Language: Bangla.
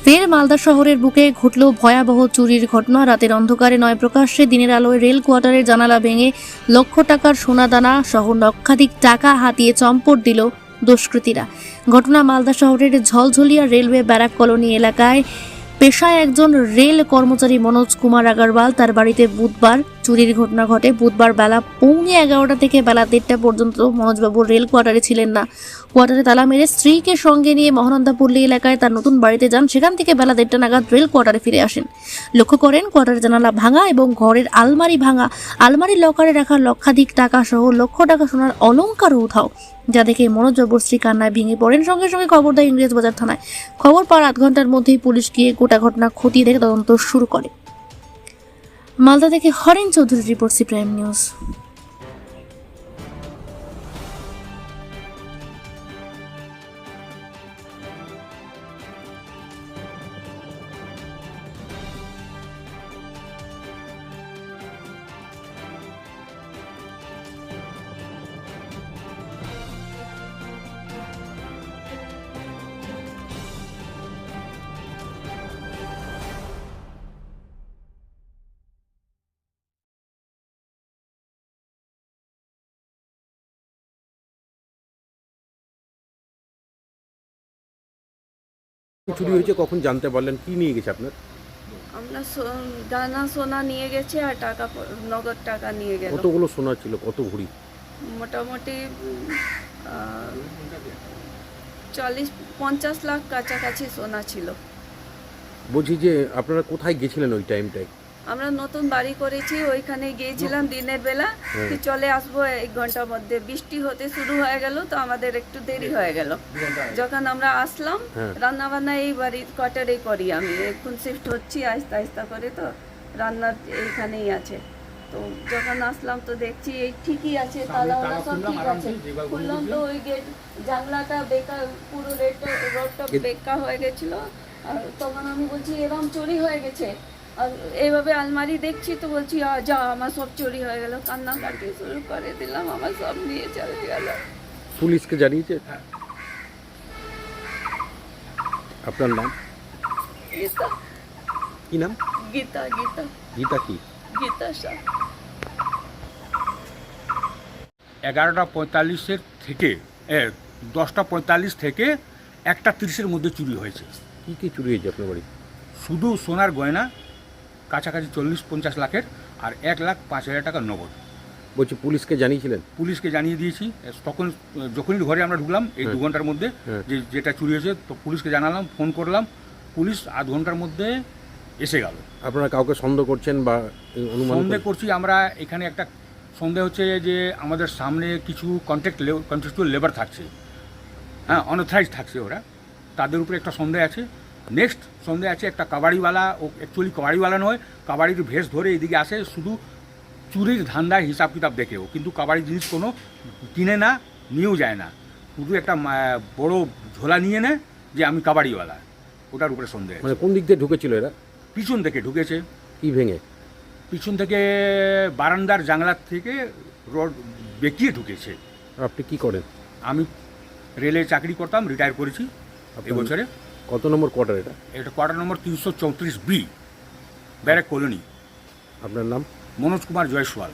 ফের মালদা শহরের বুকে ঘটল ভয়াবহ চুরির ঘটনা। রাতের অন্ধকারে নয়, প্রকাশ্যে দিনের আলোয় রেল কোয়ার্টারের জানালা ভেঙে লক্ষ টাকার সোনাদানা সহ লক্ষাধিক টাকা হাতিয়ে চম্পট দিল দুষ্কৃতীরা। ঘটনা মালদা শহরের ঝলঝলিয়া রেলওয়ে ব্যারাক কলোনি এলাকায়। পেশায় একজন রেল কর্মচারী মনোজ কুমার আগরওয়াল, তার বাড়িতে বুধবার চুরির ঘটনা ঘটে। বুধবার বেলা 11:15 থেকে বেলা 1:30 পর্যন্ত মনোজবাবু রেল কোয়ার্টারে ছিলেন না। কোয়ার্টারে তালা মেরে স্ত্রীকে সঙ্গে নিয়ে মহানন্দাপল্লী এলাকায় তার নতুন বাড়িতে যান। সেখান থেকে বেলা 1:30 নাগাদ রেল কোয়ার্টারে ফিরে আসেন। লক্ষ্য করেন কোয়ার্টারের জানালা ভাঙা এবং ঘরের আলমারি ভাঙা। আলমারির লকারে রাখা লক্ষাধিক টাকা সহ লক্ষ টাকা সোনার অলংকার উধাও, যা দেখে মনোজবাবুর স্ত্রী কান্নায় ভেঙে পড়েন। সঙ্গে সঙ্গে খবর দেয় ইংরেজবাজার থানায়। খবর পাওয়ার 8 ঘন্টার মধ্যেই পুলিশ গিয়ে গোটা ঘটনা খতিয়ে দেখে তদন্ত শুরু করে। মালদা থেকে হরেন চৌধুরীর রিপোর্ট, সি প্রাইম নিউজ। চুরি হয়েছে কখন জানতে পারলেন? কি নিয়ে গেছে আপনার? আমরা দানা সোনা নিয়ে গেছে আর টাকা নগদ টাকা নিয়ে গেল। কতগুলো সোনা ছিল, কত ভরি? মোটামুটি 40-50 লাখ কাছাকাছি সোনা ছিল। বলছি যে আপনারা কোথায় গেছিলেন ওই টাইমটায়? আমরা নতুন বাড়ি করেছি, ওইখানে গিয়েছিলাম দিনের বেলা। কি চলে আসবো 1 ঘন্টার মধ্যে, বৃষ্টি হতে শুরু হয়ে গেল, তো আমাদের একটু দেরি হয়ে গেল। যখন আমরা আসলাম, রান্না বান্না এই বাড়ির কোয়ার্টারেই করি আমি। এখন শিফট হচ্ছি আস্তে আস্তে করে, তো রান্নার এইখানেই আছে। তো যখন আসলাম তো দেখছি এই ঠিকই আছে, তালাওয়ালা সব ঠিক আছে। খুললাম তো ওই গেট জানলাটা বেকা, পুরো রডটা বেকা হয়ে গেছিল। আর তখন আমি বলছি এরকম চুরি হয়ে গেছে। আর এইভাবে আলমারি দেখছি তো বলছি যা আমার সব চুরি হয়ে গেল। কান্নাকাটি শুরু করে দিলাম, আমার সব নিয়ে চলে গেল। পুলিশকে জানিয়েছে? আপনার নাম? গীতা। কি নাম? গীতা। গীতা। গীতা কি? গীতা শাহ। 11:45 থেকে 10:45 থেকে 1:30 মধ্যে চুরি হয়েছে। কি কি চুরি হয়েছে আপনার বাড়ি? শুধু সোনার গয়না কাছাকাছি 40-50 লাখের আর 1,05,000 টাকা নগদ। বলছি পুলিশকে জানিয়েছিলেন? পুলিশকে জানিয়ে দিয়েছি। তখন যখনই ঘরে আমরা ঢুকলাম এই 2 ঘন্টার মধ্যে যে যেটা চুরি হয়েছে, তো পুলিশকে জানালাম, ফোন করলাম। পুলিশ আধ ঘন্টার মধ্যে এসে গেল। আপনারা কাউকে সন্দেহ করছেন বা অনুমান? সন্দেহ করছি আমরা। এখানে একটা সন্দেহ হচ্ছে যে আমাদের সামনে কিছু কন্ট্রাক্টুয়াল লেবার থাকছে, হ্যাঁ, অনথরাইজ থাকছে, ওরা, তাদের উপরে একটা সন্দেহ আছে। নেক্সট সন্দেহ আছে একটা কাবাড়িওয়ালা। ও অ্যাকচুয়ালি কাবাড়িওয়ালা নয়, কাবাড়ির ভেস ধরে এদিকে আসে শুধু চুরির ধান্দায় হিসাব কিতাব দেখেও, কিন্তু কাবাড়ি জিনিস কোনো কিনে না, নিয়েও যায় না। শুধু একটা বড় ঝোলা নিয়ে নেয় যে আমি কাবাড়িওয়ালা, ওটার উপরে সন্দেহ আছে। মানে কোন দিক দিয়ে ঢুকেছিল এরা? পিছন থেকে ঢুকেছে। কি ভেঙে? পিছন থেকে বারান্দার জানলার থেকে রড বেঁকিয়ে ঢুকেছে। আর আপনি কি করেন? আমি রেলে চাকরি করতাম, রিটায়ার করেছি এবছরে। কত নম্বর কোয়ার্টার এটা? এটা কোয়ার্টার নম্বর 334B, ব্যারাক কলোনি। আপনার নাম? মনোজ কুমার জয়সওয়াল।